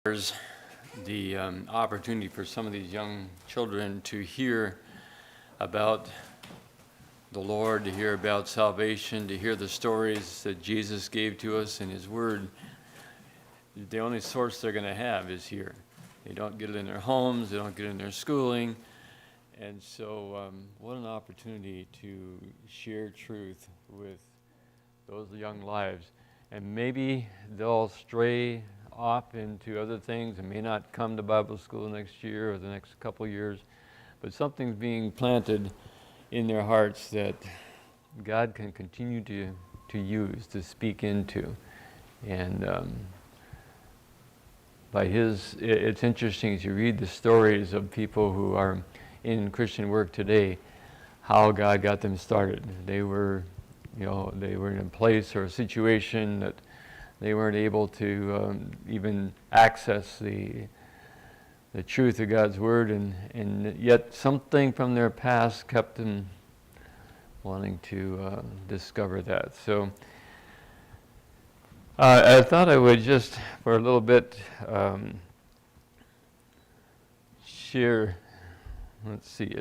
There's the opportunity for some of these young children to hear about the Lord, to hear about salvation, to hear the stories that Jesus gave to us in His Word. The only source they're going to have is here. They don't get it in their homes, they don't get it in their schooling. And so what an opportunity to share truth with those young lives. And maybe they'll stray off into other things and may not come to Bible school next year or the next couple years, but something's being planted in their hearts that God can continue to use, to speak into. And it's interesting as you read the stories of people who are in Christian work today, how God got them started. They were in a place or a situation that they weren't able to even access the truth of God's Word, and yet something from their past kept them wanting to discover that. So I thought I would just, for a little bit, share. Let's see,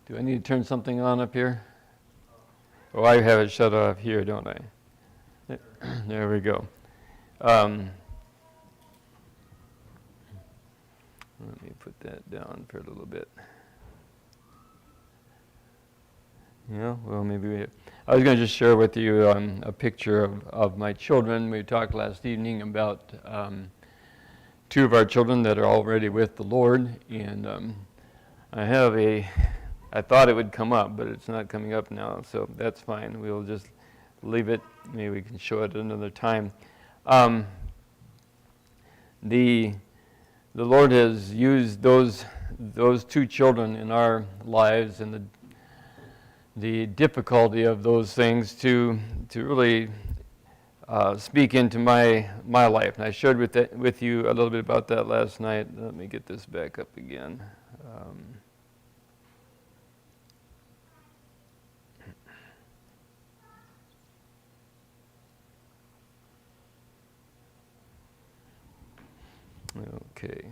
do I need to turn something on up here? Oh, I have it shut off here, don't I? There we go. Let me put that down for a little bit. Yeah, well, maybe I was going to just share with you a picture of my children. We talked last evening about two of our children that are already with the Lord, and I thought it would come up, but it's not coming up now, so that's fine. We'll just leave it. Maybe we can show it another time. The Lord has used those two children in our lives and the difficulty of those things to really speak into my life. And I shared with you a little bit about that last night. Let me get this back up again. Okay,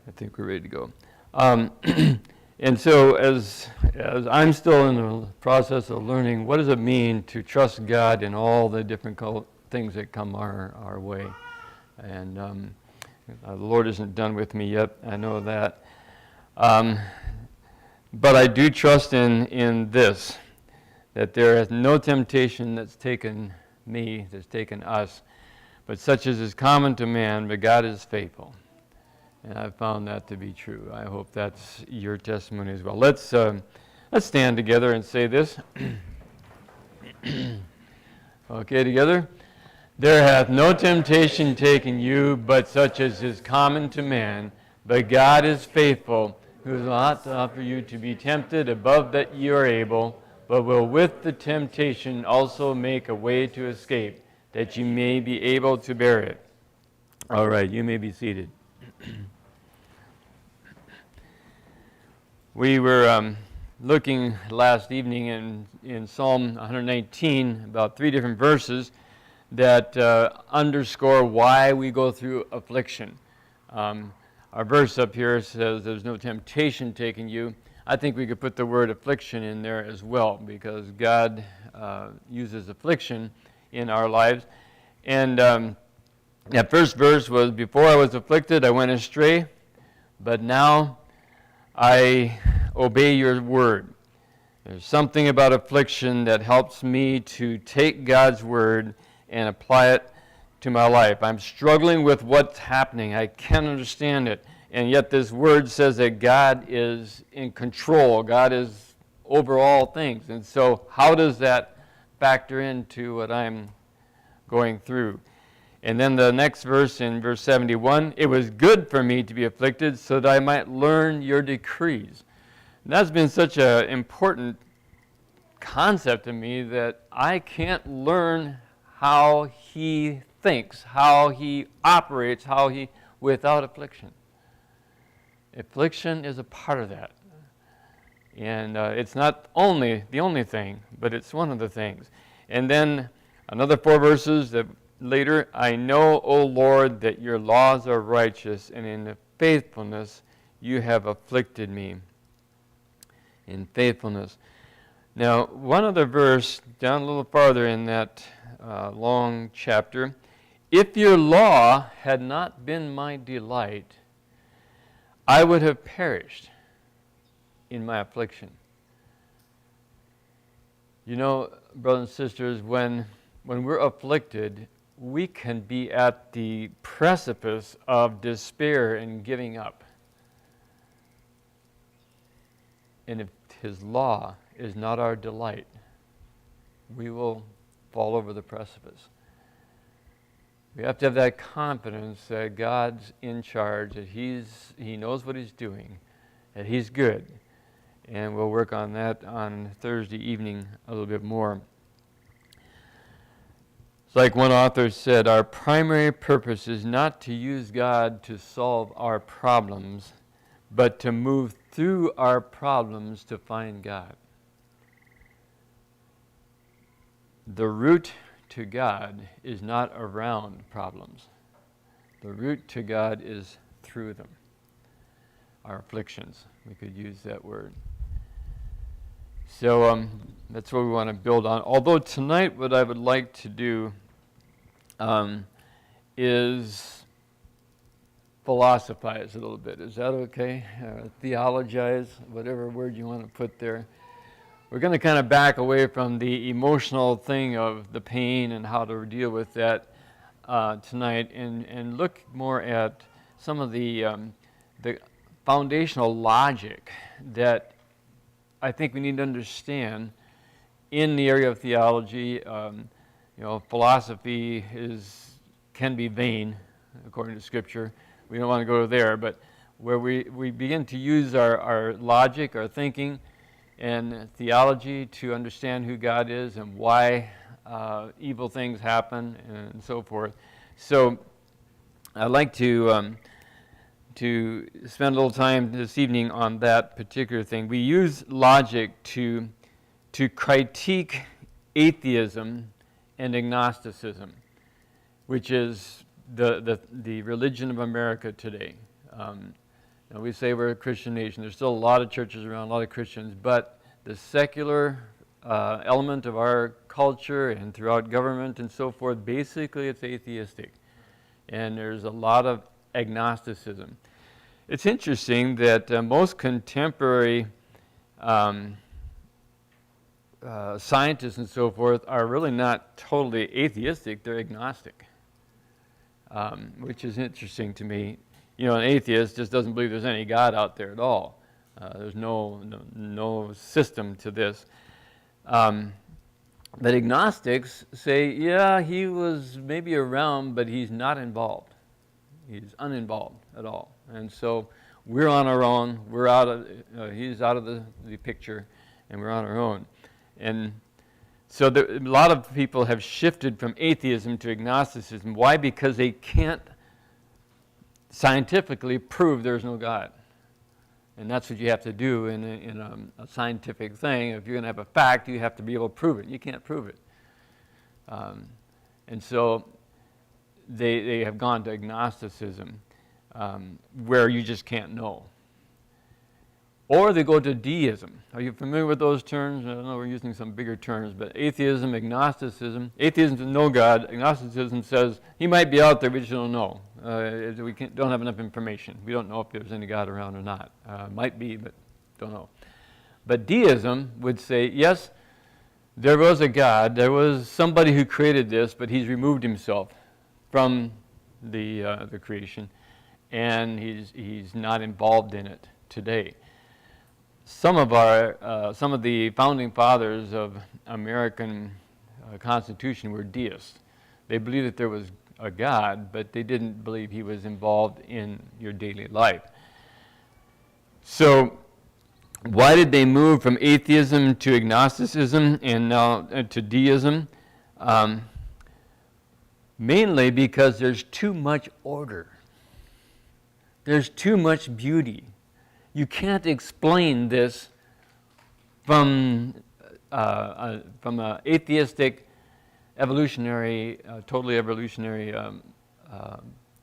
I think we're ready to go. And so as I'm still in the process of learning, what does it mean to trust God in all the different things that come our way? And the Lord isn't done with me yet, I know that. But I do trust in this, that there is no temptation that's taken me, that's taken us, but such as is common to man, but God is faithful. And I've found that to be true. I hope that's your testimony as well. Let's stand together and say this. Okay, together. There hath no temptation taken you, but such as is common to man, but God is faithful, who is not to offer you to be tempted above that you are able, but will with the temptation also make a way to escape, that you may be able to bear it. All right, you may be seated. We were looking last evening in Psalm 119, about 3 different verses that underscore why we go through affliction. Our verse up here says, there's no temptation taking you. I think we could put the word affliction in there as well, because God uses affliction in our lives. And that first verse was, before I was afflicted, I went astray, but now I obey your word. There's something about affliction that helps me to take God's word and apply it to my life. I'm struggling with what's happening. I can't understand it. And yet this word says that God is in control. God is over all things. And so how does that factor into what I'm going through? And then the next verse, in verse 71, it was good for me to be afflicted so that I might learn your decrees. And that's been such an important concept to me that I can't learn how he thinks, how he operates, without affliction. Affliction is a part of that. And it's not the only thing, but it's one of the things. And then another 4 verses that later, I know, O Lord, that your laws are righteous, and in faithfulness you have afflicted me. In faithfulness. Now, one other verse down a little farther in that long chapter. If your law had not been my delight, I would have perished in my affliction. You know, brothers and sisters, when we're afflicted, we can be at the precipice of despair and giving up. And if His law is not our delight, we will fall over the precipice. We have to have that confidence that God's in charge, that He knows what He's doing, that He's good. And we'll work on that on Thursday evening a little bit more. It's like one author said, our primary purpose is not to use God to solve our problems, but to move through our problems to find God. The route to God is not around problems. The route to God is through them. Our afflictions, we could use that word. So that's what we want to build on. Although tonight what I would like to do is philosophize a little bit. Is that okay? Theologize, whatever word you want to put there. We're going to kind of back away from the emotional thing of the pain and how to deal with that tonight, and look more at some of the foundational logic that I think we need to understand in the area of theology. Philosophy can be vain, according to Scripture. We don't want to go there, but where we begin to use our logic, our thinking, and theology to understand who God is and why evil things happen and so forth. So I'd like to spend a little time this evening on that particular thing. We use logic to critique atheism and agnosticism, which is the religion of America today. Now we say we're a Christian nation. There's still a lot of churches around, a lot of Christians, but the secular element of our culture and throughout government and so forth, basically it's atheistic. And there's a lot of agnosticism. It's interesting that most contemporary scientists and so forth are really not totally atheistic, they're agnostic, which is interesting to me. You know, an atheist just doesn't believe there's any God out there at all. There's no system to this. But agnostics say, yeah, he was maybe around, but he's not involved. He's uninvolved at all. And so we're on our own. We're out of, he's out of the picture, and we're on our own. And so a lot of people have shifted from atheism to agnosticism. Why? Because they can't scientifically prove there's no God. And that's what you have to do in a scientific thing. If you're going to have a fact, you have to be able to prove it. You can't prove it. And so they have gone to agnosticism, where you just can't know. Or they go to deism. Are you familiar with those terms? I don't know, we're using some bigger terms, but atheism, agnosticism. Atheism says no God. Agnosticism says he might be out there, we just don't know. We don't have enough information. We don't know if there's any God around or not. Might be, but don't know. But deism would say, yes, there was a God. There was somebody who created this, but he's removed himself from the creation, and he's not involved in it today. Some of the founding fathers of American Constitution were deists. They believed that there was a God, but they didn't believe he was involved in your daily life. So why did they move from atheism to agnosticism and now to deism? Mainly because there's too much order. There's too much beauty. You can't explain this from an atheistic evolutionary, totally evolutionary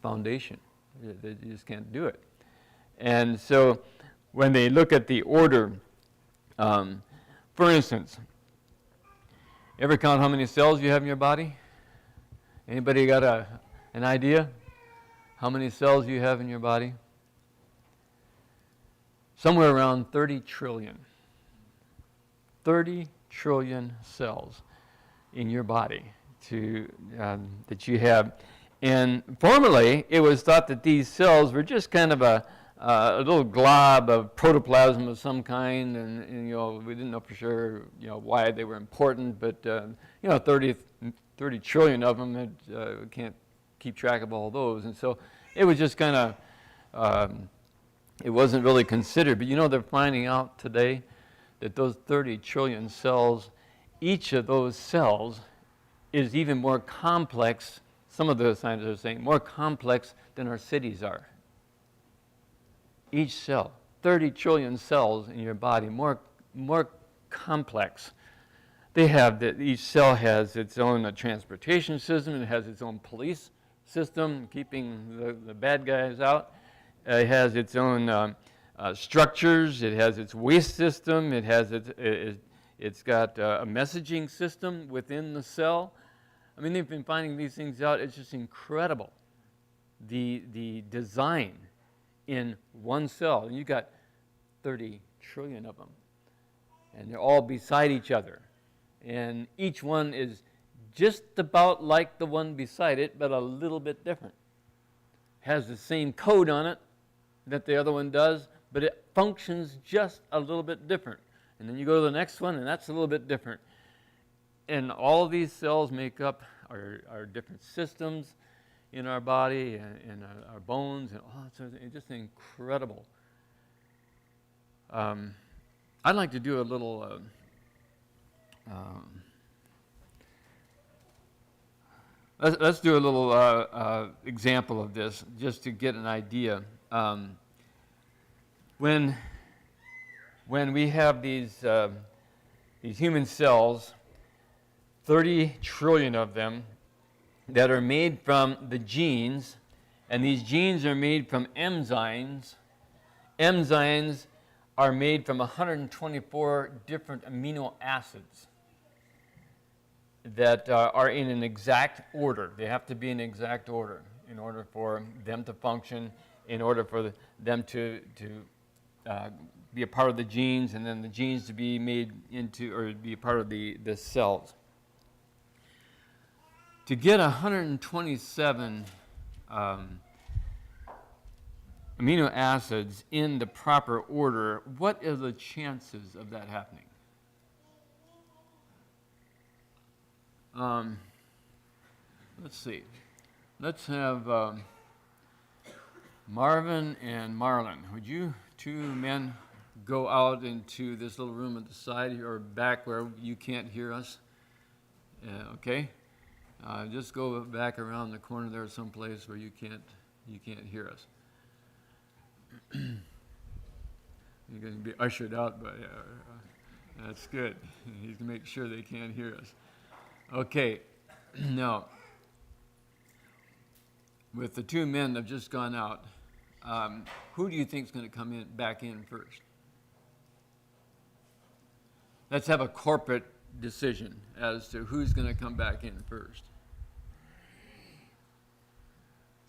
foundation. They just can't do it. And so when they look at the order, for instance, ever count how many cells you have in your body? Anybody got an idea how many cells you have in your body? Somewhere around 30 trillion. 30 trillion cells in your body that you have. And formerly, it was thought that these cells were just kind of a little glob of protoplasm of some kind, and we didn't know for sure why they were important, but 30 trillion of them, we can't keep track of all those, and so it was just kind of it wasn't really considered. But they're finding out today that those 30 trillion cells, each of those cells is even more complex. Some of the scientists are saying more complex than our cities are. Each cell, 30 trillion cells in your body, more complex. They have that each cell has its own transportation system. It has its own police system, keeping the bad guys out. It has its own structures. It has its waste system. It has it's got a messaging system within the cell. I mean, they've been finding these things out. It's just incredible, the design in one cell. And you've got 30 trillion of them, and they're all beside each other. And each one is just about like the one beside it, but a little bit different. Has the same code on it that the other one does, but it functions just a little bit different. And then you go to the next one, and that's a little bit different. And all of these cells make up our different systems in our body and our bones, and it's just incredible. I'd like to do a little let's do a little example of this, just to get an idea. When we have these human cells, 30 trillion of them, that are made from the genes, and these genes are made from enzymes. Enzymes are made from 124 different amino acids that are in an exact order. They have to be in exact order in order for them to function, in order for them to be a part of the genes, and then the genes to be made into, or be a part of the cells. To get 127 amino acids in the proper order, what are the chances of that happening? Let's see. Let's have Marvin and Marlon. Would you two men go out into this little room at the side or back where you can't hear us? Okay. Just go back around the corner there someplace where you can't hear us. You're going to be ushered out, but that's good. He's going to make sure they can't hear us. Okay, now, with the two men that have just gone out, who do you think is going to come back in first? Let's have a corporate decision as to who's going to come back in first.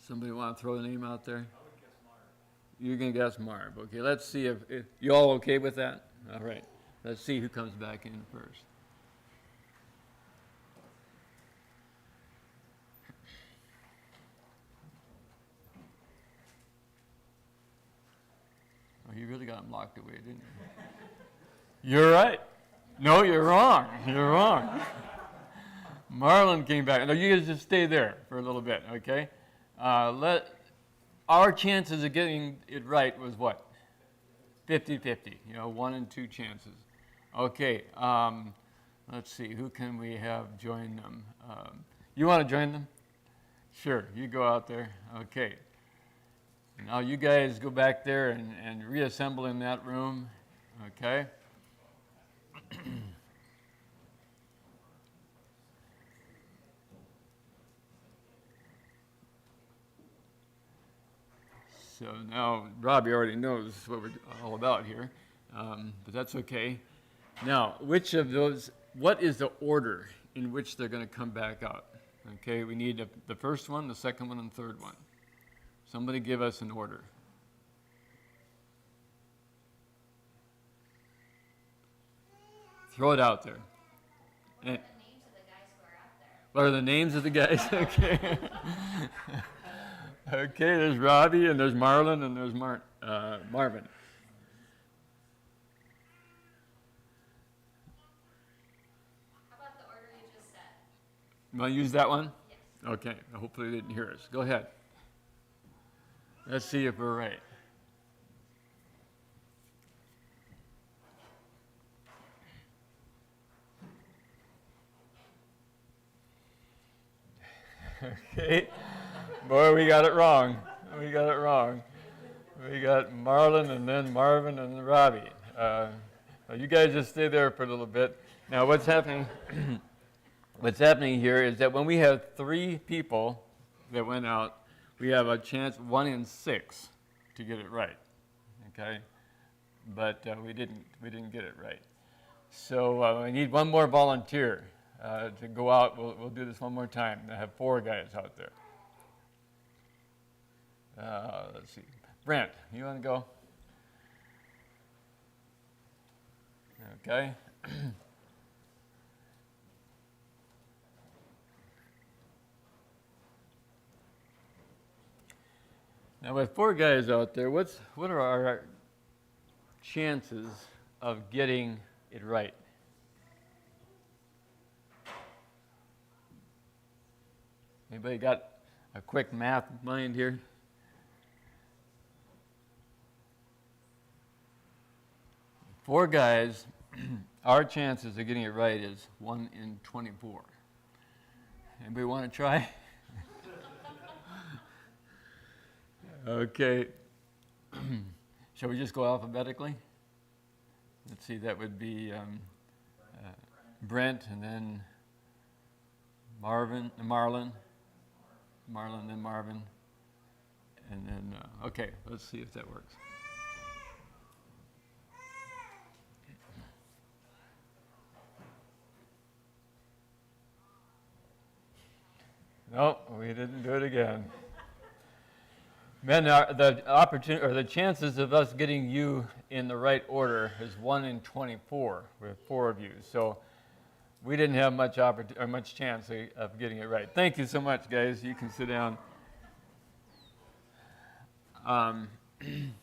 Somebody want to throw a name out there? I would guess Marv. You're going to guess Marv. Okay, let's see if you all okay with that? All right. Let's see who comes back in first. Oh, you really got them locked away, didn't you? You're right. No, you're wrong. You're wrong. Marlon came back. No, you guys just stay there for a little bit, okay? Our chances of getting it right was what? 50-50, 1 and 2 chances. Okay, let's see, who can we have join them? You want to join them? Sure, you go out there. Okay. Now you guys go back there and reassemble in that room, okay? So now Robbie already knows what we're all about here, but that's okay. Now, what is the order in which they're going to come back out? Okay, we need the first one, the second one, and the third one. Somebody give us an order. Throw it out there. What are the names of the guys who are out there? What are the names of the guys? Okay. Okay, there's Robbie, and there's Marlon, and there's Marvin. How about the order you just said? You want to use that one? Yes. Okay, hopefully they didn't hear us. Go ahead. Let's see if we're right. Okay. Boy, we got it wrong. We got it wrong. We got Marlon and then Marvin and then Robbie. You guys just stay there for a little bit. Now, what's happening? What's happening here is that when we have 3 people that went out, we have a chance 1 in 6 to get it right. Okay, but we didn't get it right. So we need one more volunteer to go out. We'll do this one more time. I have 4 guys out there. Let's see. Brent, you want to go? Okay. Now, with 4 guys out there, what are our chances of getting it right? Anybody got a quick math mind here? Four guys, our chances of getting it right is 1 in 24. Anybody want to try? Okay. Shall we just go alphabetically? Let's see, that would be Brent, and then Marlon, then Marvin, and then, okay, let's see if that works. No, we didn't do it again. Men, the chances of us getting you in the right order is 1 in 24 with 4 of you. So we didn't have much chance of getting it right. Thank you so much, guys. You can sit down. 1, 2, 3,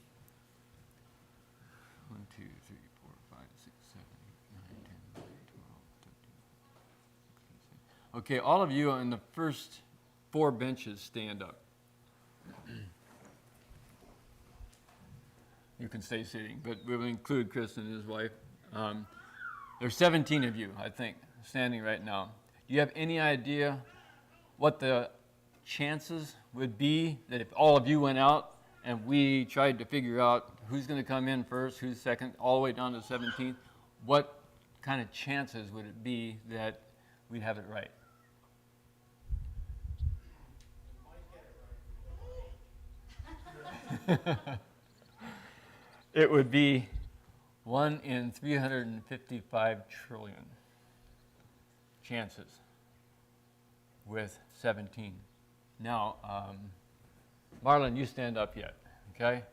4, 5, 6, 7, 8, 9, 10, 11, 12, 13. Okay, all of you in the first 4 benches stand up. You can stay sitting, but we'll include Chris and his wife. There's 17 of you, I think, standing right now. Do you have any idea what the chances would be that if all of you went out and we tried to figure out who's going to come in first, who's second, all the way down to 17th, what kind of chances would it be that we'd have it right? It would be 1 in 355 trillion chances with 17. Now, Marlon, you stand up yet, okay?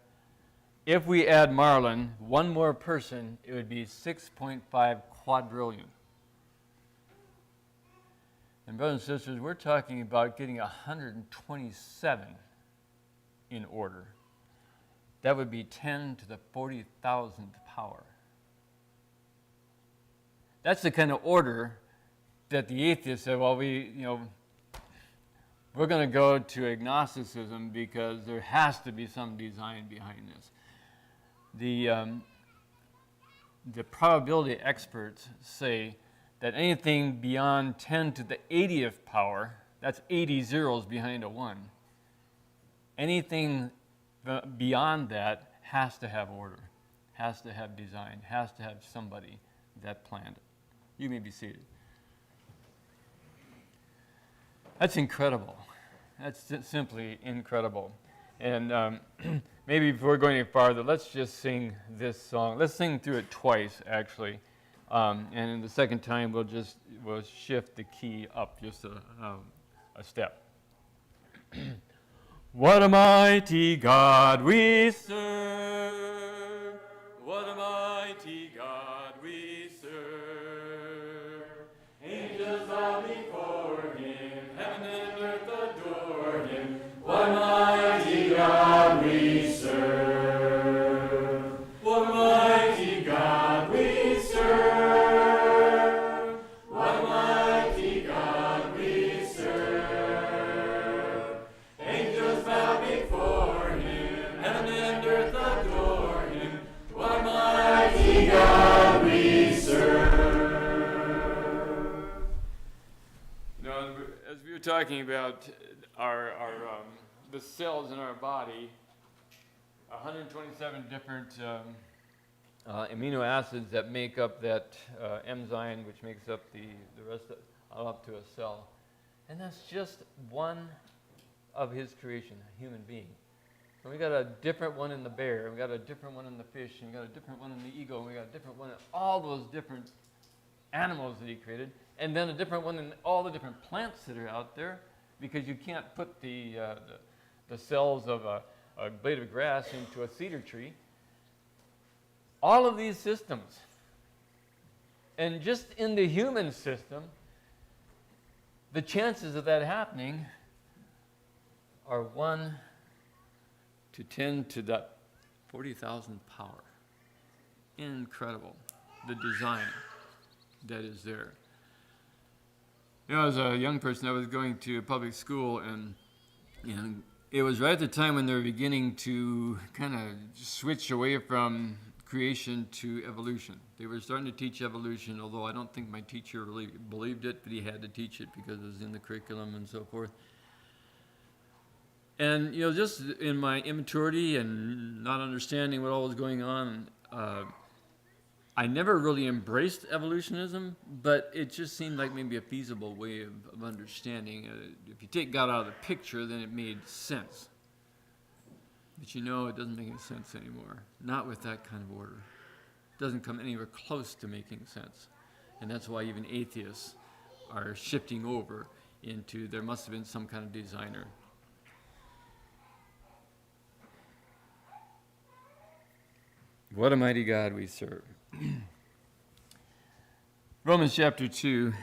If we add Marlon, one more person, it would be 6.5 quadrillion. And brothers and sisters, we're talking about getting 127 in order. That would be 10 to the 40,000th power. That's the kind of order that the atheists said, well, we're going to go to agnosticism because there has to be some design behind this. The probability experts say that anything beyond 10 to the 80th power, that's 80 zeros behind a 1, anything beyond that has to have order, has to have design, has to have somebody that planned it. You may be seated. That's incredible. That's simply incredible. And maybe before going any farther, let's just sing this song. Let's sing through it twice, actually. And in the second time, we'll shift the key up just a step. What a mighty God we serve. What a mighty God we serve. Angels bow before him, heaven and earth adore him. What a mighty God we serve. What a mighty God we serve. What a mighty God we serve. Angels bow before him, heaven and earth adore him. What a mighty God we serve. Now, as we were talking about our the cells in our body, 127 different amino acids that make up that enzyme, which makes up the rest up to a cell. And that's just one of his creation, a human being. And we got a different one in the bear, we got a different one in the fish, and we got a different one in the eagle, and we got a different one in all those different animals that he created, and then a different one in all the different plants that are out there, because you can't put the cells of a blade of grass into a cedar tree. All of these systems. And just in the human system, the chances of that happening are 1 to 10 to the 40,000 power. Incredible, the design that is there. You know, as a young person, I was going to public school, and it was right at the time when they were beginning to kind of switch away from creation to evolution. They were starting to teach evolution, although I don't think my teacher really believed it, but he had to teach it because it was in the curriculum and so forth. And, you know, just in my immaturity and not understanding what all was going on, I never really embraced evolutionism, but it just seemed like maybe a feasible way of understanding. If you take God out of the picture, then it made sense. But you know, it doesn't make any sense anymore. Not with that kind of order. It doesn't come anywhere close to making sense. And that's why even atheists are shifting over into there must have been some kind of designer. What a mighty God we serve. Romans chapter 2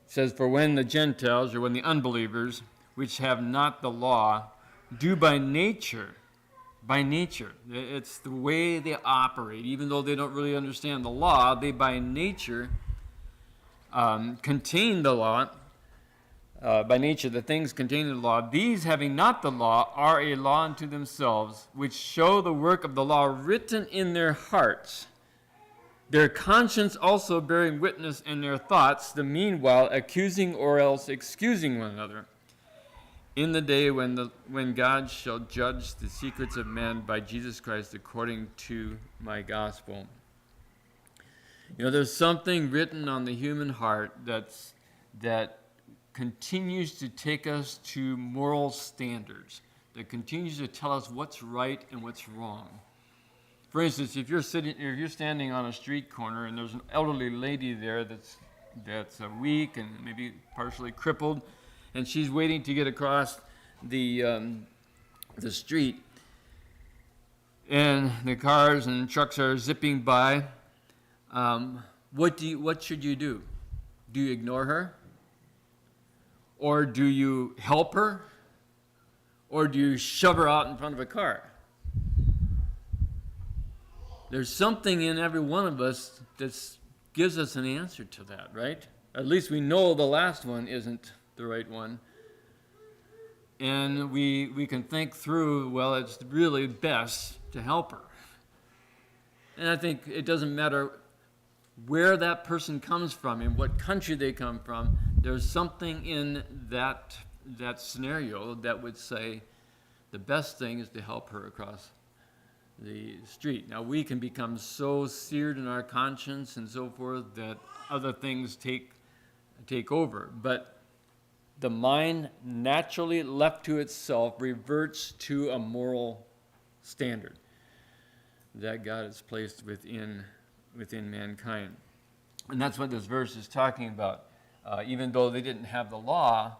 says, "For when the Gentiles, or when the unbelievers, which have not the law, do by nature, it's the way they operate, even though they don't really understand the law, they by nature contain the law, by nature the things contained in the law, these having not the law are a law unto themselves, which show the work of the law written in their hearts, their conscience also bearing witness in their thoughts, the meanwhile accusing or else excusing one another, in the day when God shall judge the secrets of men by Jesus Christ according to my gospel." You know, there's something written on the human heart that continues to take us to moral standards, that continues to tell us what's right and what's wrong. For instance, if you're standing on a street corner and there's an elderly lady there that's weak and maybe partially crippled, and she's waiting to get across the street, and the cars and trucks are zipping by, what should you do? Do you ignore her? Or do you help her? Or do you shove her out in front of a car? There's something in every one of us that gives us an answer to that, right? At least we know the last one isn't the right one. And we can think through, well, it's really best to help her. And I think it doesn't matter where that person comes from, in what country they come from, there's something in that scenario that would say the best thing is to help her across the street. Now, we can become so seared in our conscience and so forth that other things take over. But the mind, naturally left to itself, reverts to a moral standard that God has placed within mankind. And that's what this verse is talking about. Even though they didn't have the law,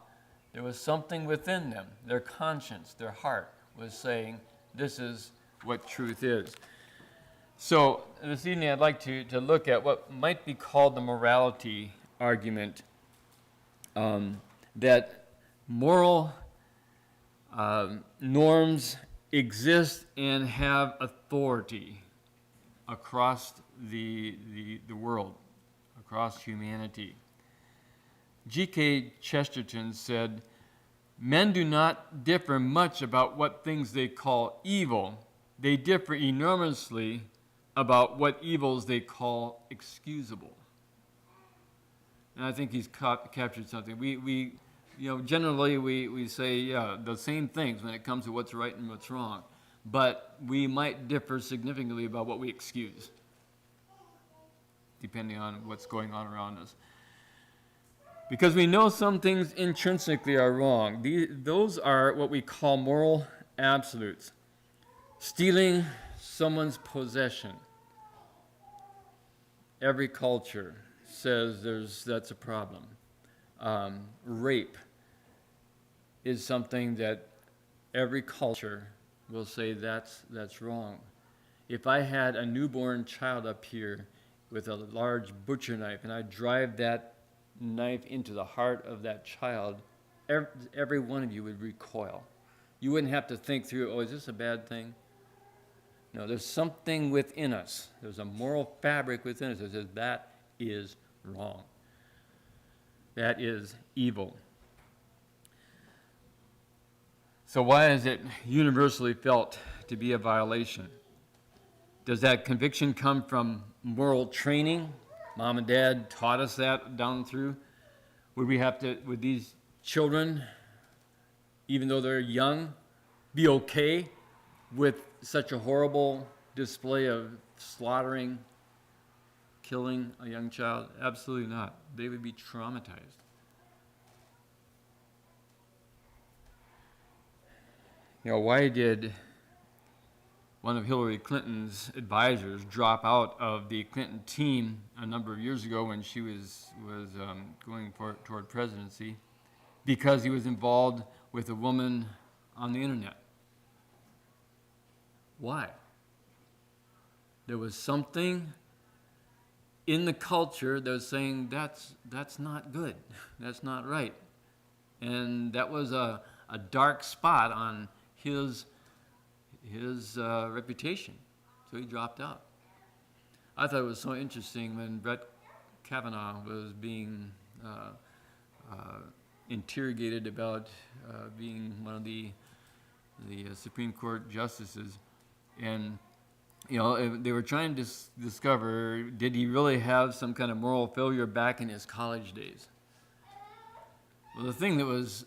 there was something within them. Their conscience, their heart was saying, this is what truth is. So this evening I'd like to look at what might be called the morality argument, that moral norms exist and have authority across the world, across humanity. G.K. Chesterton said, "Men do not differ much about what things they call evil. They differ enormously about what evils they call excusable." And I think he's captured something. We generally we say, the same things when it comes to what's right and what's wrong. But we might differ significantly about what we excuse, depending on what's going on around us. Because we know some things intrinsically are wrong. Those are what we call moral absolutes. Stealing someone's possession. Every culture says that's a problem. Rape is something that every culture will say that's wrong. If I had a newborn child up here with a large butcher knife and I drive that knife into the heart of that child, every one of you would recoil. You wouldn't have to think through, is this a bad thing? No, there's something within us. There's a moral fabric within us that says that is wrong. That is evil. So why is it universally felt to be a violation? Does that conviction come from moral training? Mom and Dad taught us that down through. Would these children, even though they're young, be okay with such a horrible display of slaughtering, killing a young child? Absolutely not. They would be traumatized. Why did one of Hillary Clinton's advisors drop out of the Clinton team a number of years ago when she was going toward presidency? Because he was involved with a woman on the internet. Why? There was something in the culture that was saying that's not good, that's not right. And that was a dark spot on his reputation, so he dropped out. I thought it was so interesting when Brett Kavanaugh was being interrogated about being one of the Supreme Court justices, and they were trying to discover, did he really have some kind of moral failure back in his college days? Well, the thing that was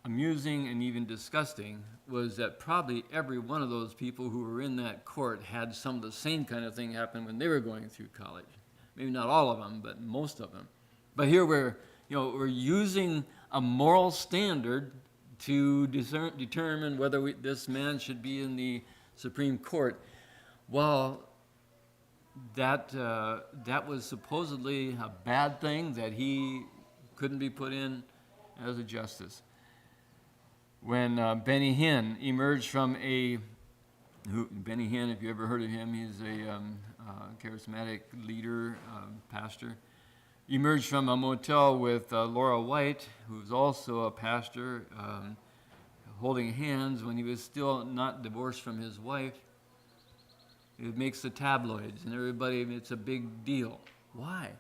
amusing and even disgusting was that probably every one of those people who were in that court had some of the same kind of thing happen when they were going through college. Maybe not all of them, but most of them. But here we're using a moral standard to determine whether this man should be in the Supreme Court. Well, that was supposedly a bad thing, that he couldn't be put in as a justice. When Benny Hinn emerged from Benny Hinn, if you ever heard of him, he's a charismatic leader, pastor, emerged from a motel with Laura White, who's also a pastor, holding hands when he was still not divorced from his wife. It makes the tabloids and everybody, it's a big deal. Why?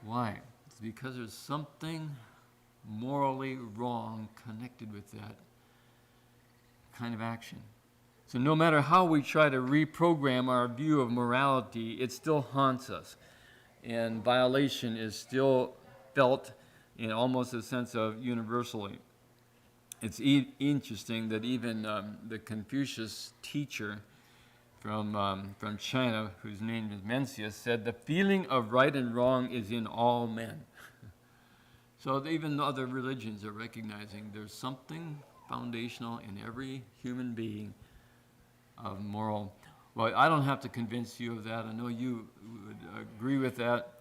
Why? It's because there's something morally wrong connected with that kind of action. So no matter how we try to reprogram our view of morality, it still haunts us. And violation is still felt in almost a sense of universally. It's interesting that even the Confucius teacher from China, whose name is Mencius, said the feeling of right and wrong is in all men. So even the other religions are recognizing there's something foundational in every human being of moral. Well, I don't have to convince you of that. I know you would agree with that.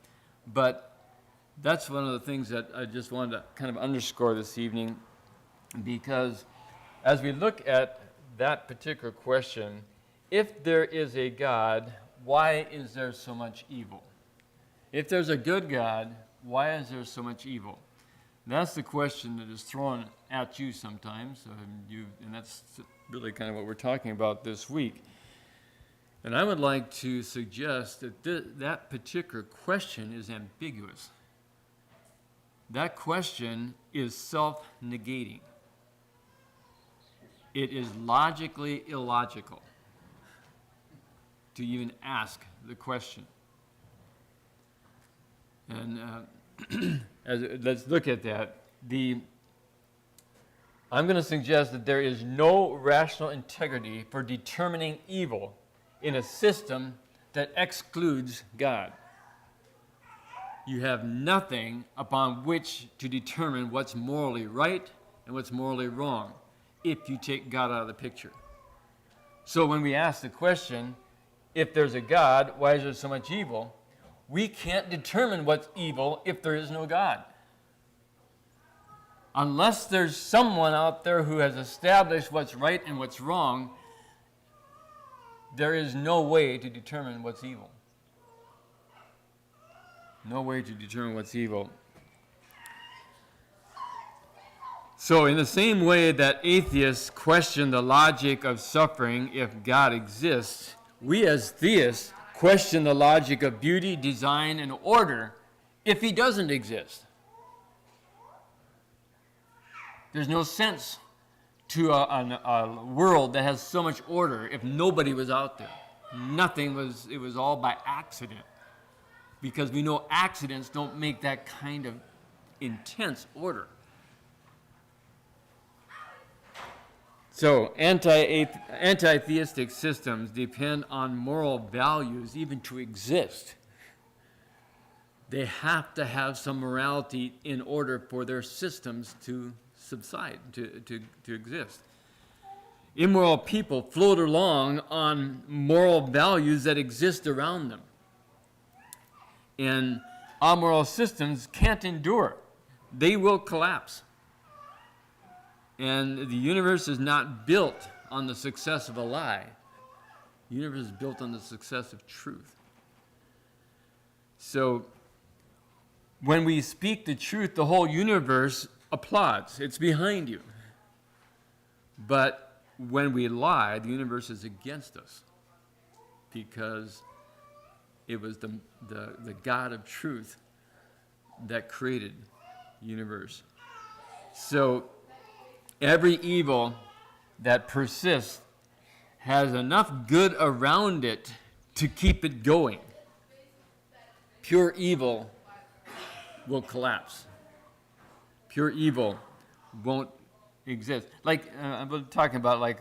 But that's one of the things that I just wanted to kind of underscore this evening, because as we look at that particular question, if there is a God, why is there so much evil? If there's a good God, why is there so much evil? That's the question that is thrown at you sometimes, and that's really kind of what we're talking about this week. And I would like to suggest that that particular question is ambiguous. That question is self-negating. It is logically illogical to even ask the question. And let's look at that. I'm going to suggest that there is no rational integrity for determining evil in a system that excludes God. You have nothing upon which to determine what's morally right and what's morally wrong if you take God out of the picture. So when we ask the question, if there's a God, why is there so much evil? We can't determine what's evil if there is no God. Unless there's someone out there who has established what's right and what's wrong, there is no way to determine what's evil. No way to determine what's evil. So in the same way that atheists question the logic of suffering if God exists, we as theists question the logic of beauty, design, and order if he doesn't exist. There's no sense to a world that has so much order if nobody was out there. It was all by accident. Because we know accidents don't make that kind of intense order. So anti-theistic systems depend on moral values even to exist. They have to have some morality in order for their systems to subside, to exist. Immoral people float along on moral values that exist around them. And amoral systems can't endure. They will collapse. And the universe is not built on the success of a lie. The universe is built on the success of truth. So when we speak the truth, the whole universe applauds. It's behind you. But when we lie, the universe is against us, because it was the God of truth that created the universe. So every evil that persists has enough good around it to keep it going. Pure evil will collapse. Pure evil won't exist. Like I'm talking about, like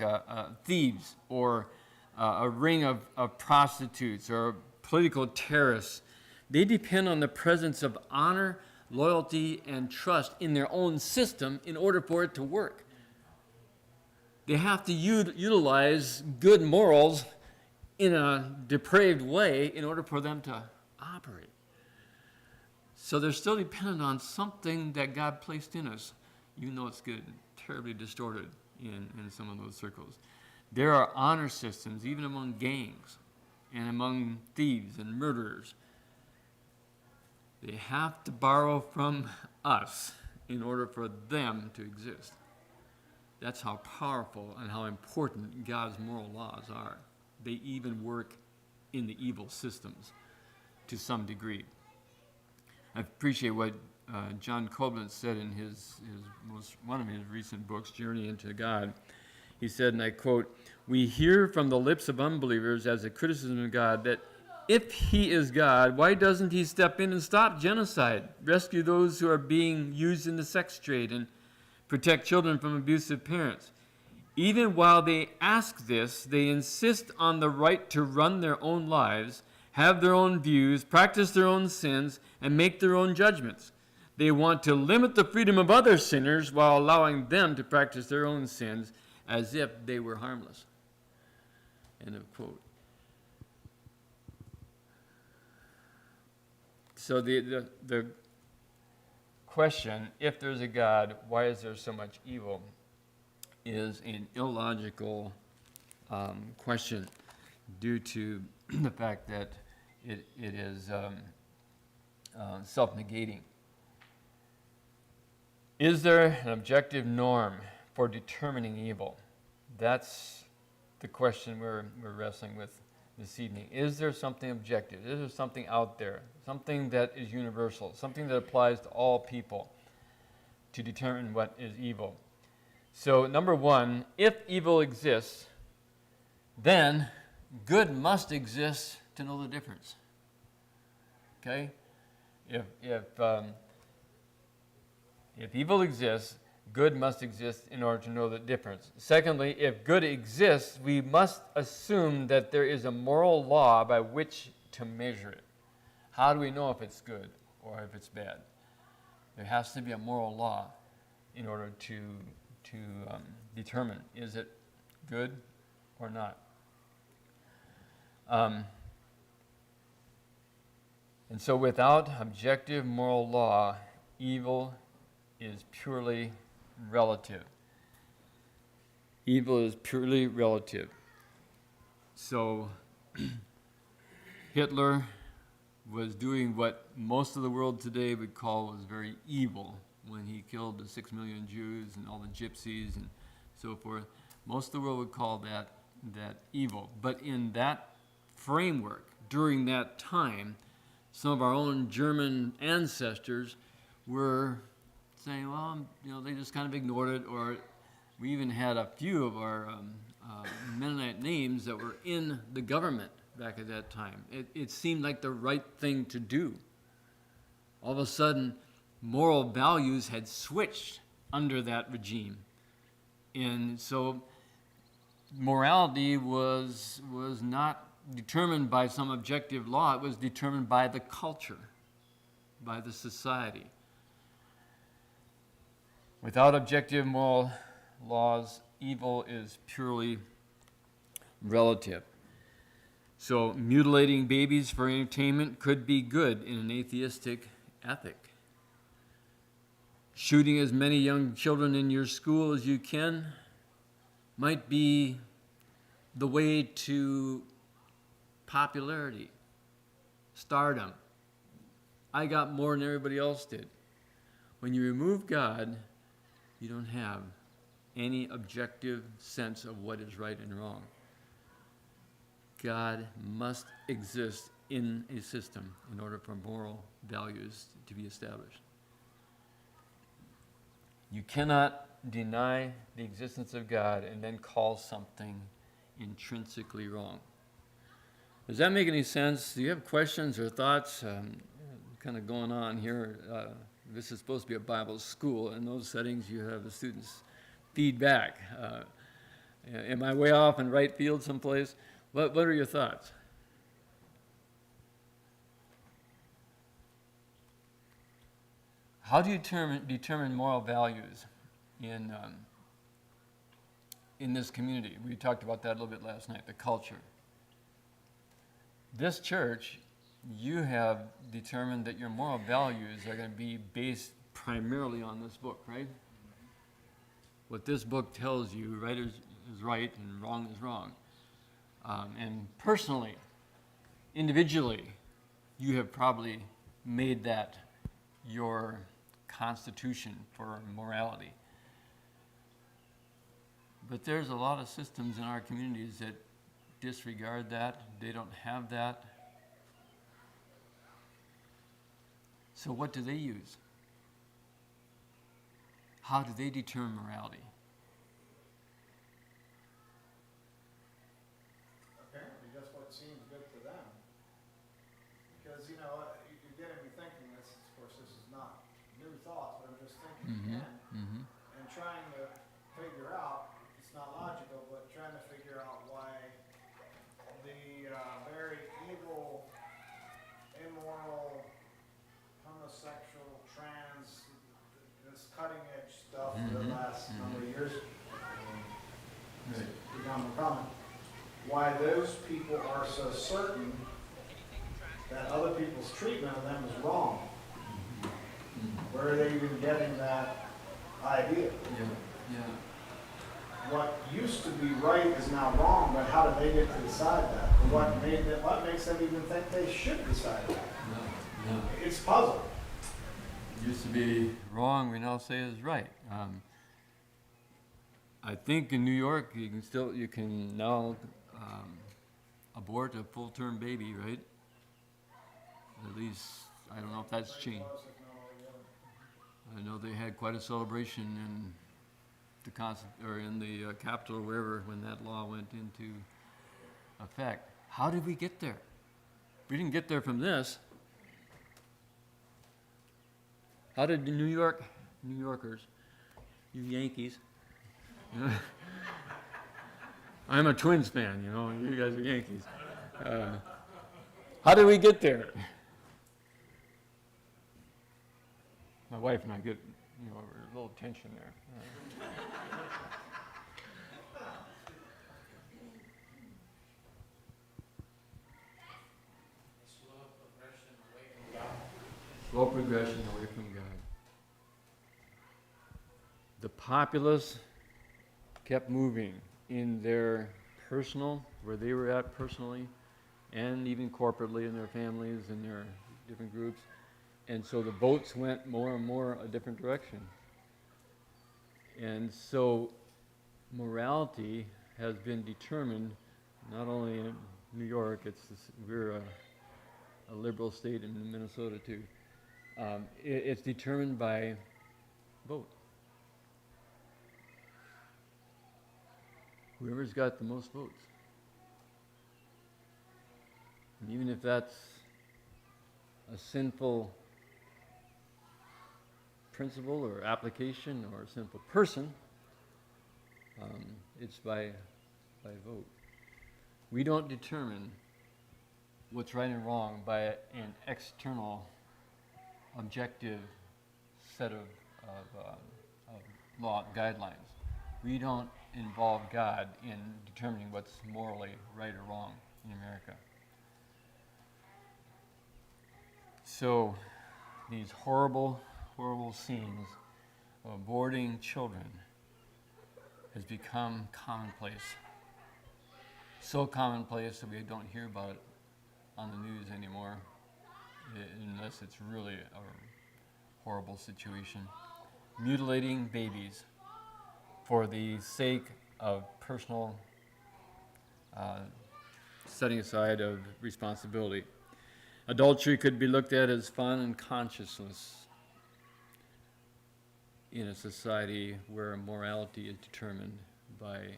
thieves, or a ring of prostitutes, or political terrorists. They depend on the presence of honor, loyalty, and trust in their own system in order for it to work. They have to utilize good morals in a depraved way in order for them to operate. So they're still dependent on something that God placed in us, even though it's good, terribly distorted in some of those circles. There are honor systems even among gangs and among thieves and murderers. They have to borrow from us in order for them to exist. That's how powerful and how important God's moral laws are. They even work in the evil systems to some degree. I appreciate what John Copeland said in one of his recent books, Journey into God. He said, and I quote, "We hear from the lips of unbelievers as a criticism of God that if he is God, why doesn't he step in and stop genocide, rescue those who are being used in the sex trade, and protect children from abusive parents? Even while they ask this, they insist on the right to run their own lives, have their own views, practice their own sins, and make their own judgments. They want to limit the freedom of other sinners while allowing them to practice their own sins as if they were harmless. End of quote. So the question, if there's a God, why is there so much evil, is an illogical question due to the fact that it is self-negating. Is there an objective norm for determining evil? That's the question we're wrestling with this evening. Is there something objective? Is there something out there? Something that is universal? Something that applies to all people to determine what is evil? So, number one, if evil exists, then good must exist to know the difference. Okay? If evil exists, good must exist in order to know the difference. Secondly, if good exists, we must assume that there is a moral law by which to measure it. How do we know if it's good or if it's bad? There has to be a moral law in order to determine, is it good or not? And so without objective moral law, evil is purely relative. Evil is purely relative. So Hitler was doing what most of the world today would call was very evil when he killed the 6 million Jews and all the gypsies and so forth. Most of the world would call that evil. But in that framework, during that time, some of our own German ancestors were saying, well, they just kind of ignored it, or we even had a few of our Mennonite names that were in the government back at that time. It seemed like the right thing to do. All of a sudden, moral values had switched under that regime. And so morality was not determined by some objective law. It was determined by the culture, by the society. Without objective moral laws, evil is purely relative. So mutilating babies for entertainment could be good in an atheistic ethic. Shooting as many young children in your school as you can might be the way to popularity, stardom. I got more than everybody else did. When you remove God, you don't have any objective sense of what is right and wrong. God must exist in a system in order for moral values to be established. You cannot deny the existence of God and then call something intrinsically wrong. Does that make any sense? Do you have questions or thoughts? Kind of going on here. This is supposed to be a Bible school. In those settings, you have the students feedback. Am I way off in right field someplace? What are your thoughts? How do you determine moral values in this community? We talked about that a little bit last night, the culture. This church, you have determined that your moral values are going to be based primarily on this book, right? What this book tells you, right is right and wrong is wrong. And personally, individually, you have probably made that your constitution for morality. But there's a lot of systems in our communities that disregard that. They don't have that. So what do they use? How do they determine morality? Apparently just what seems good to them. Because, you're getting me thinking this, of course, this is not new thoughts, but I'm just thinking again, and trying to figure out, it's not logical, but trying to figure out why the very evil, immoral, homosexual, trans common comment, why those people are so certain that other people's treatment of them is wrong. Where are they even getting that idea? What used to be right is now wrong, but how did they get to decide that? Or what makes them even think they should decide that? It's puzzling. Used to be wrong, we now say is right. I think in New York, you can now abort a full-term baby, right? At least, I don't know if that's changed. I know they had quite a celebration in the Capitol or wherever when that law went into effect. How did we get there? We didn't get there from this. How did the New Yorkers, you Yankees? I'm a Twins fan, you know, you guys are Yankees. How did we get there? My wife and I get, a little tension there. Slow progression away from God. The populace kept moving in their personal, where they were at personally, and even corporately in their families and their different groups. And so the votes went more and more a different direction. And so morality has been determined not only in New York, we're a liberal state in Minnesota too. It's determined by vote. Whoever's got the most votes. And even if that's a sinful principle or application or a sinful person, it's by vote. We don't determine what's right and wrong by an external, objective set of law guidelines. We don't involve God in determining what's morally right or wrong in America. So these horrible, horrible scenes of aborting children has become commonplace. So commonplace that we don't hear about it on the news anymore, unless it's really a horrible situation. Mutilating babies for the sake of personal setting aside of responsibility. Adultery could be looked at as fun and conscienceless in a society where morality is determined by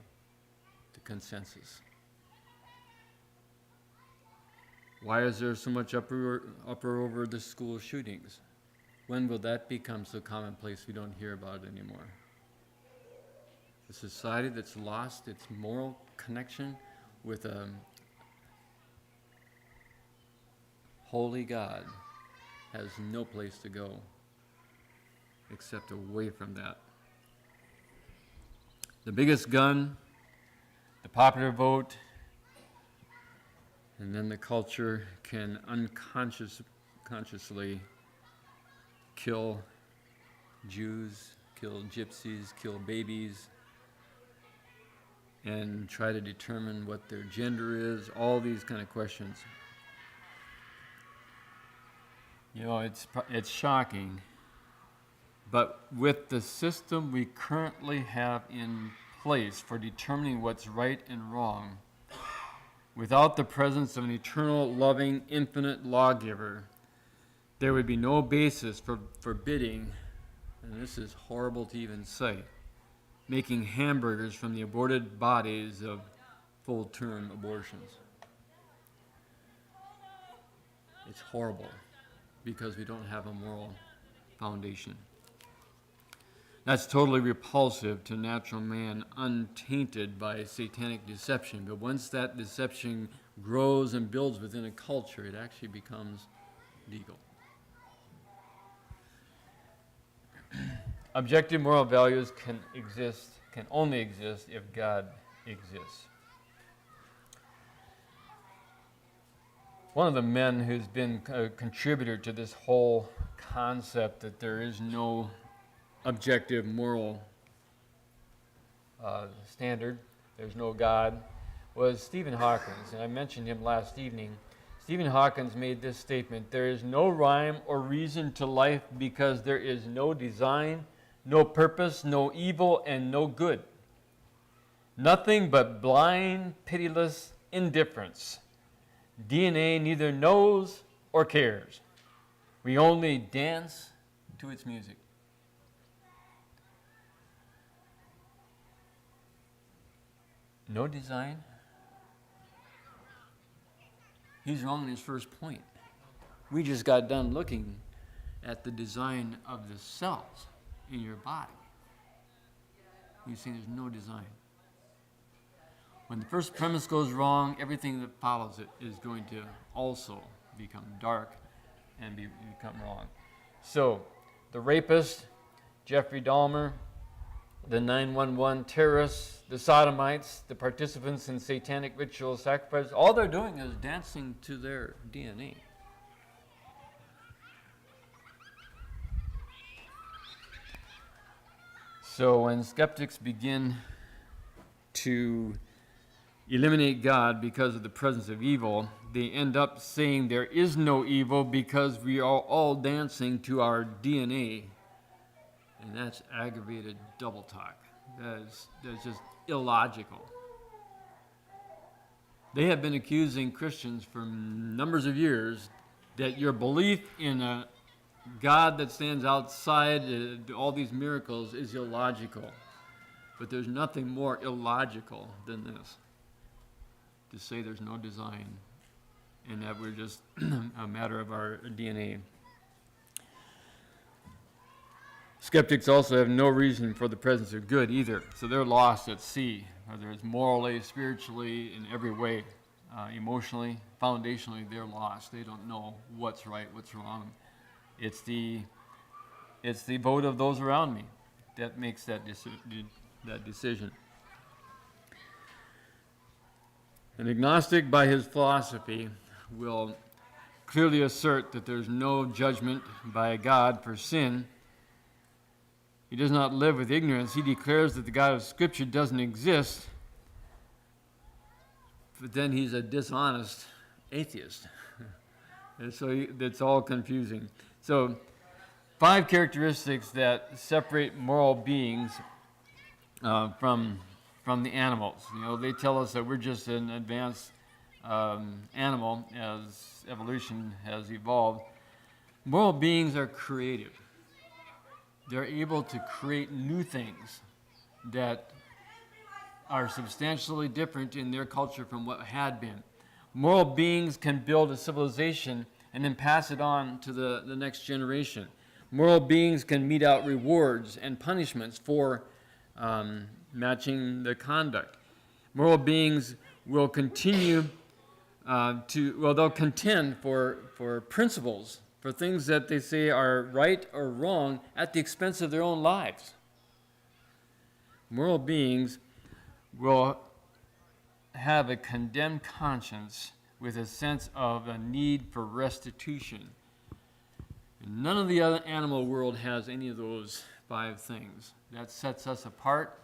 the consensus. Why is there so much uproar over the school shootings? When will that become so commonplace we don't hear about it anymore? A society that's lost its moral connection with a holy God has no place to go except away from that. The biggest gun, the popular vote, and then the culture can unconsciously kill Jews, kill gypsies, kill babies, and try to determine what their gender is, all these kind of questions. You know, it's shocking, but with the system we currently have in place for determining what's right and wrong, without the presence of an eternal, loving, infinite lawgiver, there would be no basis for forbidding, and this is horrible to even say, making hamburgers from the aborted bodies of full-term abortions. It's horrible because we don't have a moral foundation. That's totally repulsive to natural man, untainted by satanic deception. But once that deception grows and builds within a culture, it actually becomes legal. Objective moral values can only exist if God exists. One of the men who's been a contributor to this whole concept that there is no objective moral standard, there's no God, was Stephen Hawkins. And I mentioned him last evening. Stephen Hawkins made this statement: there is no rhyme or reason to life because there is no design, no purpose, no evil, and no good. Nothing but blind, pitiless indifference. DNA neither knows or cares. We only dance to its music. No design. He's wrong in his first point. We just got done looking at the design of the cells in your body. You see, there's no design. When the first premise goes wrong, everything that follows it is going to also become dark and become wrong. So, the rapist, Jeffrey Dahmer, the 9/11 terrorists, the sodomites, the participants in satanic ritual sacrifice, all they're doing is dancing to their DNA. So when skeptics begin to eliminate God because of the presence of evil, they end up saying there is no evil because we are all dancing to our DNA. And that's aggravated double talk. That's just illogical. They have been accusing Christians for numbers of years that your belief in a God that stands outside all these miracles is illogical. But there's nothing more illogical than this: to say there's no design and that we're just a matter of our DNA. Skeptics also have no reason for the presence of good either, so they're lost at sea, whether it's morally, spiritually, in every way, emotionally, foundationally, they're lost. They don't know what's right, what's wrong. It's the vote of those around me that makes that decision. An agnostic, by his philosophy, will clearly assert that there's no judgment by God for sin. He does not live with ignorance. He declares that the God of Scripture doesn't exist, but then he's a dishonest atheist. And so it's all confusing. So 5 characteristics that separate moral beings from the animals. You know, they tell us that we're just an advanced animal as evolution has evolved. Moral beings are creative. They're able to create new things that are substantially different in their culture from what had been. Moral beings can build a civilization and then pass it on to the next generation. Moral beings can mete out rewards and punishments for matching the conduct. Moral beings will continue they'll contend for principles, for things that they say are right or wrong at the expense of their own lives. Moral beings will have a condemned conscience with a sense of a need for restitution. And none of the other animal world has any of those 5 things. That sets us apart.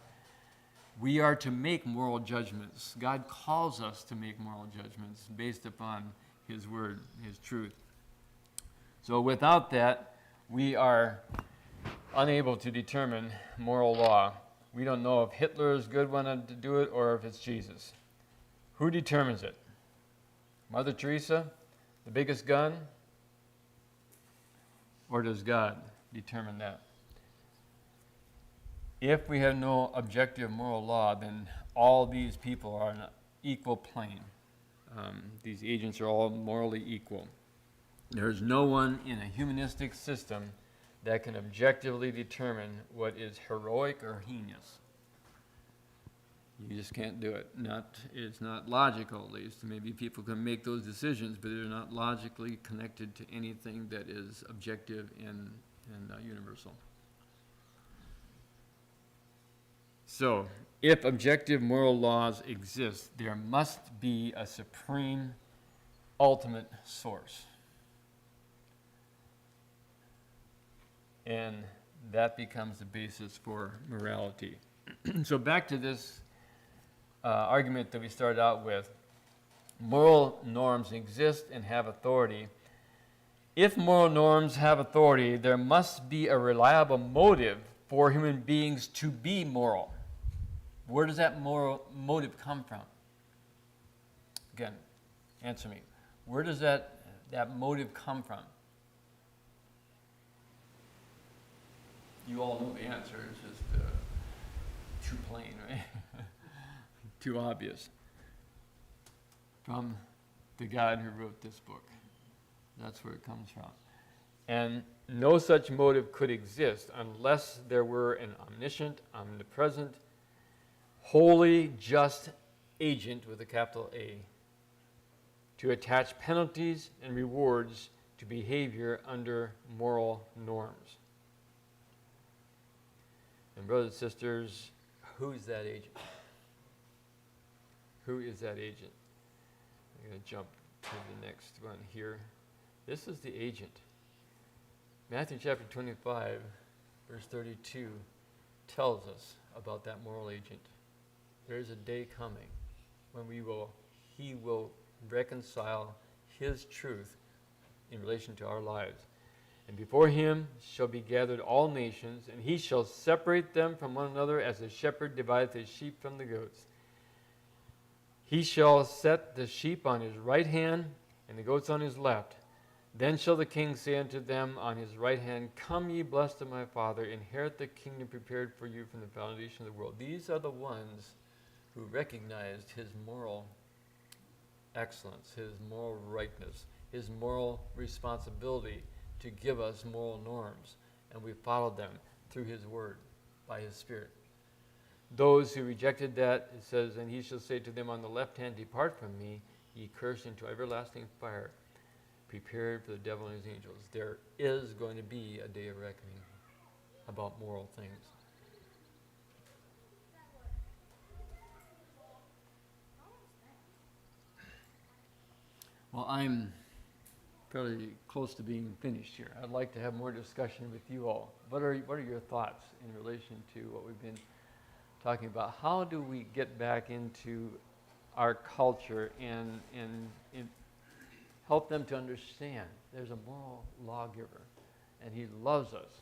We are to make moral judgments. God calls us to make moral judgments based upon His Word, His truth. So without that, we are unable to determine moral law. We don't know if Hitler is good one to do it or if it's Jesus. Who determines it? Mother Teresa, the biggest gun? Or does God determine that? If we have no objective moral law, then all these people are on an equal plane. These agents are all morally equal. There's no one in a humanistic system that can objectively determine what is heroic or heinous. You just can't do it. It's not logical, at least. Maybe people can make those decisions, but they're not logically connected to anything that is objective and universal. So, if objective moral laws exist, there must be a supreme, ultimate source. And that becomes the basis for morality. So back to this argument that we started out with. Moral norms exist and have authority. If moral norms have authority, there must be a reliable motive for human beings to be moral. Where does that moral motive come from? Again, answer me. Where does that motive come from? You all know the answer. It's just too plain, right? Too obvious. From the God who wrote this book. That's where it comes from. And no such motive could exist unless there were an omniscient, omnipresent, holy, just agent with a capital A to attach penalties and rewards to behavior under moral norms. And brothers and sisters, who's that agent? Who is that agent? I'm going to jump to the next one here. This is the agent. Matthew chapter 25, verse 32 tells us about that moral agent. There is a day coming when he will reconcile his truth in relation to our lives. And before him shall be gathered all nations, and he shall separate them from one another as a shepherd divideth his sheep from the goats. He shall set the sheep on his right hand, and the goats on his left. Then shall the king say unto them on his right hand, Come ye blessed of my Father, inherit the kingdom prepared for you from the foundation of the world. These are the ones who recognized his moral excellence, his moral rightness, his moral responsibility to give us moral norms, and we followed them through his word, by his Spirit. Those who rejected that, it says, And he shall say to them on the left hand, Depart from me, ye cursed, into everlasting fire, prepared for the devil and his angels. There is going to be a day of reckoning about moral things. Well, I'm fairly close to being finished here. I'd like to have more discussion with you all. What are your thoughts in relation to what we've been talking about? How do we get back into our culture and help them to understand there's a moral lawgiver and he loves us.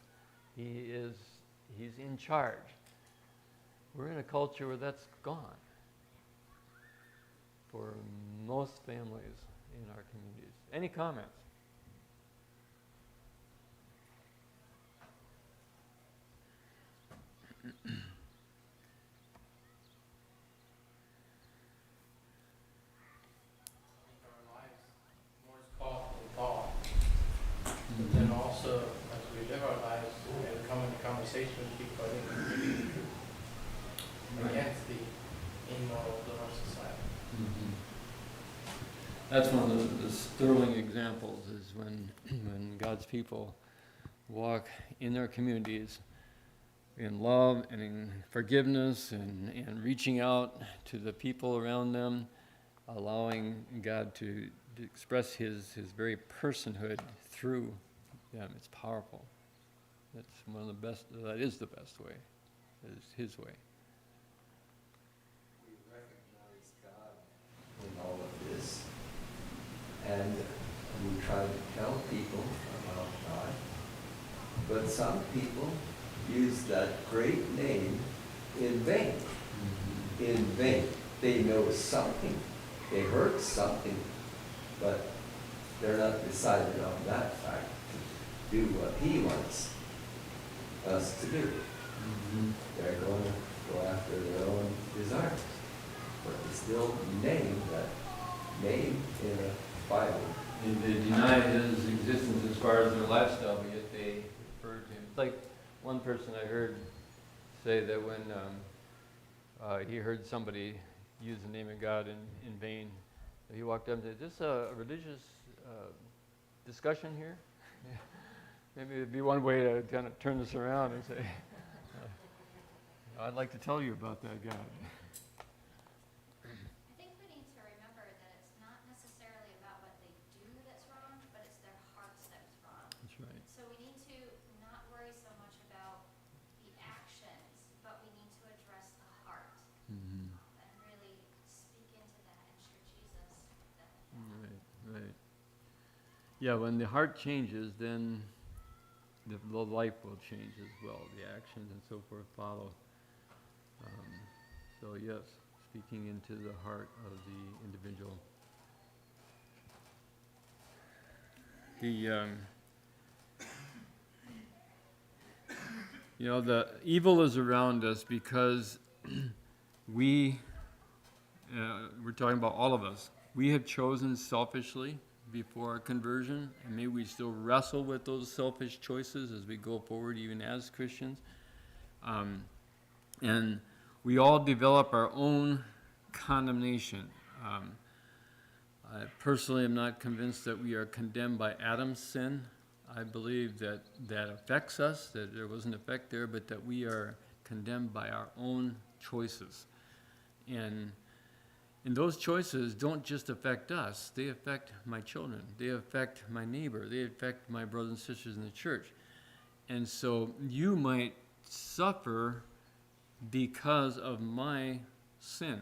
He's in charge. We're in a culture where that's gone for most families in our communities. Any comments? But then also, as we live our lives and come into conversation with people, I think we really against the immorals of our society. Mm-hmm. That's one of the sterling examples is when God's people walk in their communities in love and in forgiveness and reaching out to the people around them, allowing God to express his very personhood through them. It's powerful. That's one of the best, that is the best way, is his way. We recognize God in all of this, and we try to tell people about God, but some people use that great name in vain. Mm-hmm. In vain. They know something, they heard something, but they're not decided on that fact to do what he wants us to do. Mm-hmm. They're going to go after their own desires, but they still name that name in a Bible. They deny his existence as far as their lifestyle, but yet they refer to him. It's like one person I heard say that when he heard somebody use the name of God in vain, he walked up and said, "Is this a religious discussion here?" Maybe it'd be one way to kind of turn this around and say, I'd like to tell you about that God. I think we need to remember that it's not necessarily about what they do that's wrong, but it's their hearts that's wrong. That's right. So we need to not worry so much about the actions, but we need to address the heart Mm-hmm. and really speak into that and share Jesus with them. Right, right. Yeah, when the heart changes, then the life will change as well. The actions and so forth follow. So yes, speaking into the heart of the individual. The evil is around us because we're talking about all of us. We have chosen selfishly before our conversion, and maybe we still wrestle with those selfish choices as we go forward, even as Christians. And we all develop our own condemnation. I personally am not convinced that we are condemned by Adam's sin. I believe that affects us, that there was an effect there, but that we are condemned by our own choices. And those choices don't just affect us, they affect my children, they affect my neighbor, they affect my brothers and sisters in the church. And so you might suffer because of my sin.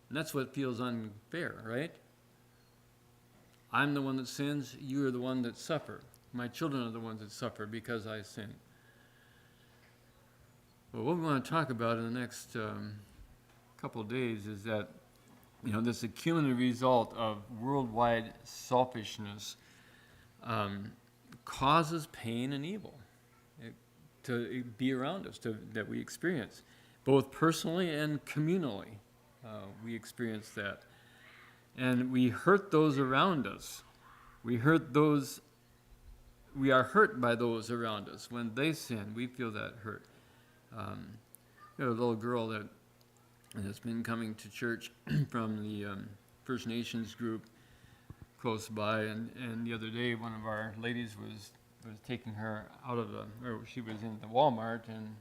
And that's what feels unfair, right? I'm the one that sins, you are the one that suffer. My children are the ones that suffer because I sin. Well, what we want to talk about in the next couple of days is that, this accumulative result of worldwide selfishness causes pain and evil to be around us, that we experience, both personally and communally. We experience that. And we hurt those around us. We are hurt by those around us. When they sin, we feel that hurt. We have a little girl that's been coming to church from the First Nations group close by, and the other day one of our ladies was taking her out of she was in the Walmart, and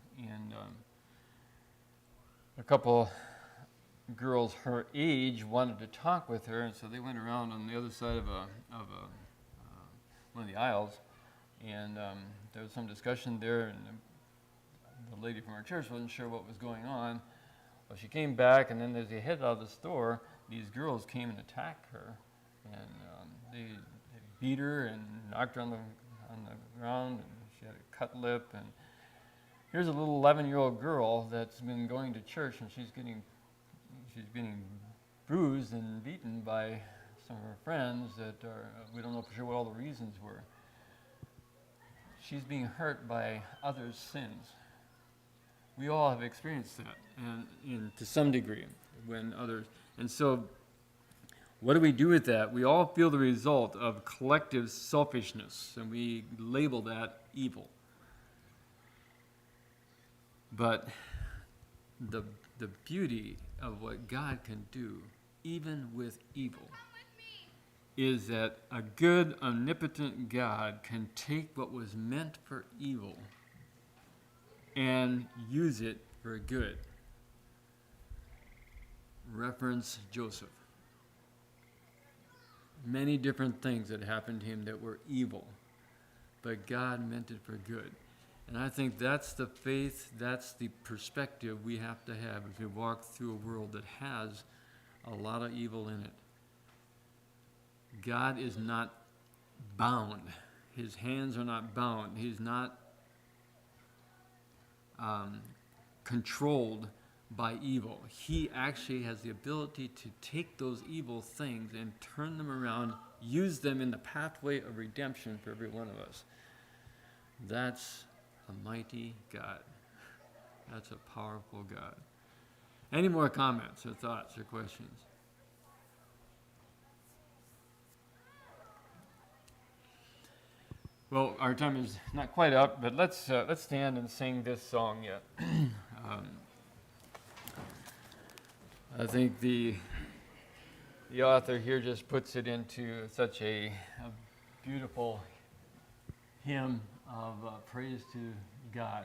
a couple girls her age wanted to talk with her, and so they went around on the other side of one of the aisles, and there was some discussion there, and the lady from our church wasn't sure what was going on. Well, she came back, and then as they headed out of the store, these girls came and attacked her, and they beat her and knocked her on the ground, and she had a cut lip. And here's a little 11-year-old girl that's been going to church, and she's getting bruised and beaten by some of her friends that we don't know for sure what all the reasons were. She's being hurt by others' sins. We all have experienced that, and to some degree, when others. And so, what do we do with that? We all feel the result of collective selfishness, and we label that evil. But the beauty of what God can do, even with evil, is that a good, omnipotent God can take what was meant for evil and use it for good. Reference Joseph. Many different things that happened to him that were evil, but God meant it for good. And I think that's the faith, that's the perspective we have to have as we walk through a world that has a lot of evil in it. God is not bound. His hands are not bound. He's not controlled by evil. He actually has the ability to take those evil things and turn them around, use them in the pathway of redemption for every one of us. That's a mighty God. That's a powerful God. Any more comments or thoughts or questions? Well, our time is not quite up, but let's stand and sing this song yet. I think the author here just puts it into such a beautiful hymn of praise to God.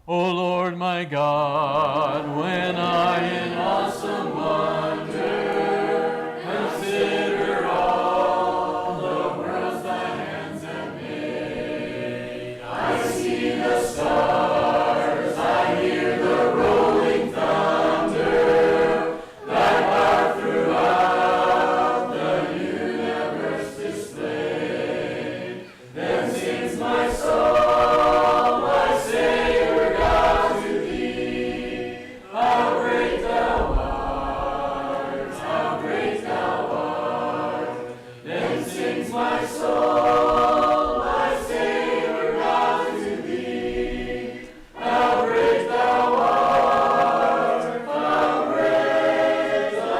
O Lord my God, when I in awesome wonder consider all the worlds thy hands have made, I see the stars, I hear the rolling thunder, thy power throughout the universe displayed. Then sings my soul, my Savior God, to thee. How great thou art, how great thou art. Then sings my soul, my Savior God, to thee. How great thou art, how great thou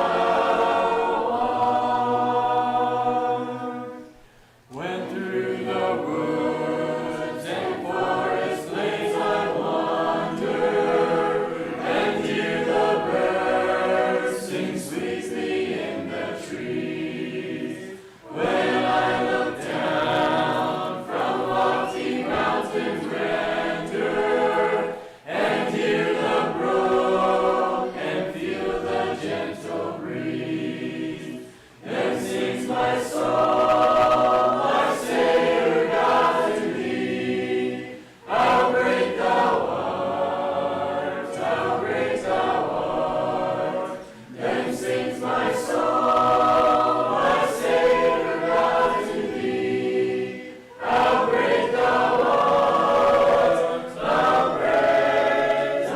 art. When through the woods and forest glades I wander, and hear the birds sing sweetly in the trees, when I look down from lofty mountain grandeur, and hear the brook and feel the gentle breeze, then sings my soul, my Savior God, to thee. How great thou art, how great thou art. Then sings my soul, my Savior God, to thee. How great thou art, how great thou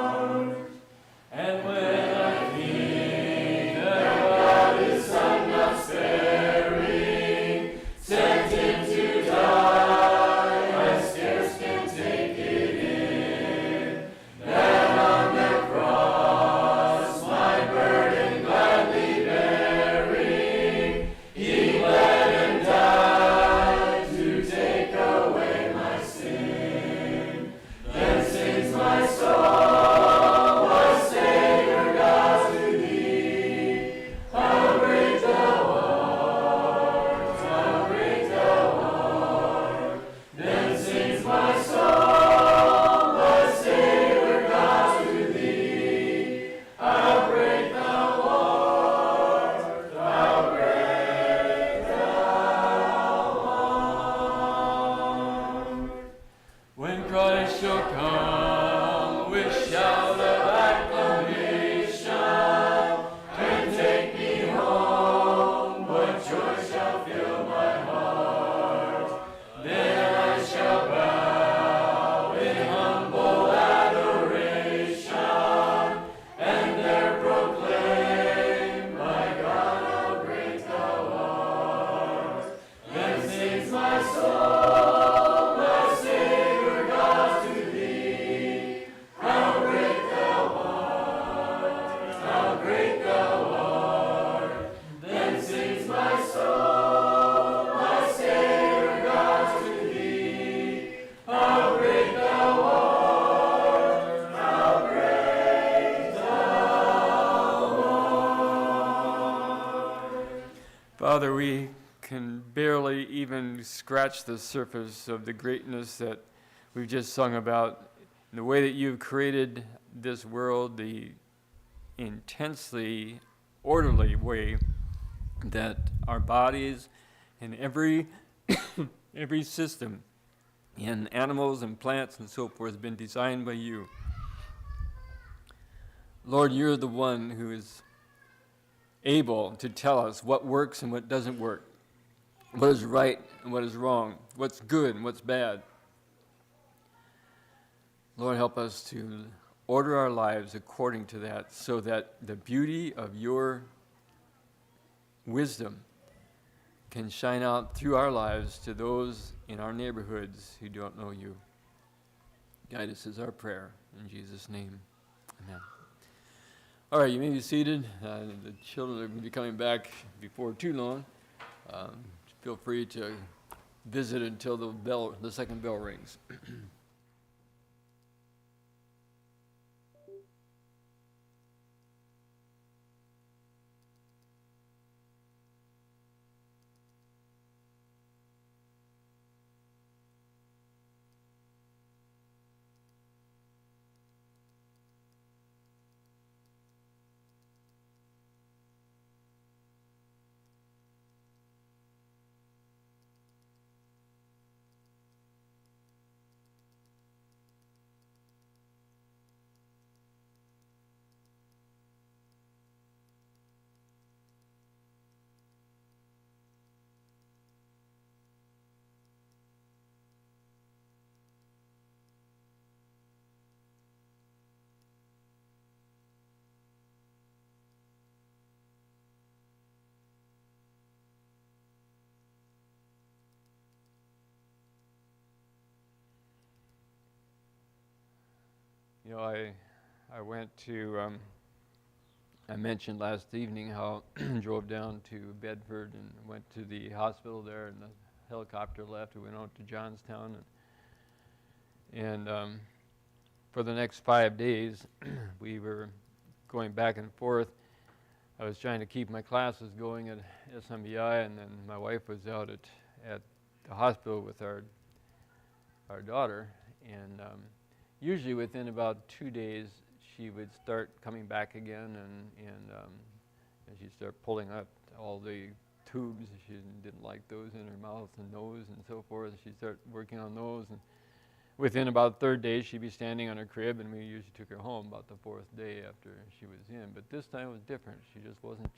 art. And when I think that God his Son not sparing, sent him to die, I scarce can take it in, that on the cross my burden gladly bearing, he bled and died to take away my sin. Then sings my soul, my Savior God, to thee. How great thou art, how great thou art. Then sings my soul, my Savior God, to thee. How great thou art, how great thou art. When Christ shall come with shout of acclamation and take me home, what joy shall fill my heart? Then I shall bow in humble adoration and there proclaim, my God, how great thou art. Then sings my soul, my Savior God, to thee. How great thou art, how great thou art. Then sings my soul, my Savior God, to thee. How great thou art, how great thou art. Father, we can barely even scratch the surface of the greatness that we've just sung about, the way that you've created this world, the intensely orderly way that our bodies and every every system in animals and plants and so forth has been designed by you. Lord, you're the one who is able to tell us what works and what doesn't work, what is right and what is wrong, what's good and what's bad. Lord, help us to order our lives according to that, so that the beauty of your wisdom can shine out through our lives to those in our neighborhoods who don't know you. Guide us is our prayer. In Jesus' name, amen. All right, you may be seated. The children are going to be coming back before too long. Feel free to visit until the second bell rings. You know, I went to, I mentioned last evening how I drove down to Bedford and went to the hospital there, and the helicopter left. We went out to Johnstown, and for the next 5 days, we were going back and forth. I was trying to keep my classes going at SMBI, and then my wife was out at the hospital with our daughter, and usually within about 2 days she would start coming back again, and she'd start pulling up all the tubes. She didn't like those in her mouth and nose and so forth. She'd start working on those, and within about the 3rd day she'd be standing on her crib, and we usually took her home about the 4th day after she was in. But this time it was different. She just wasn't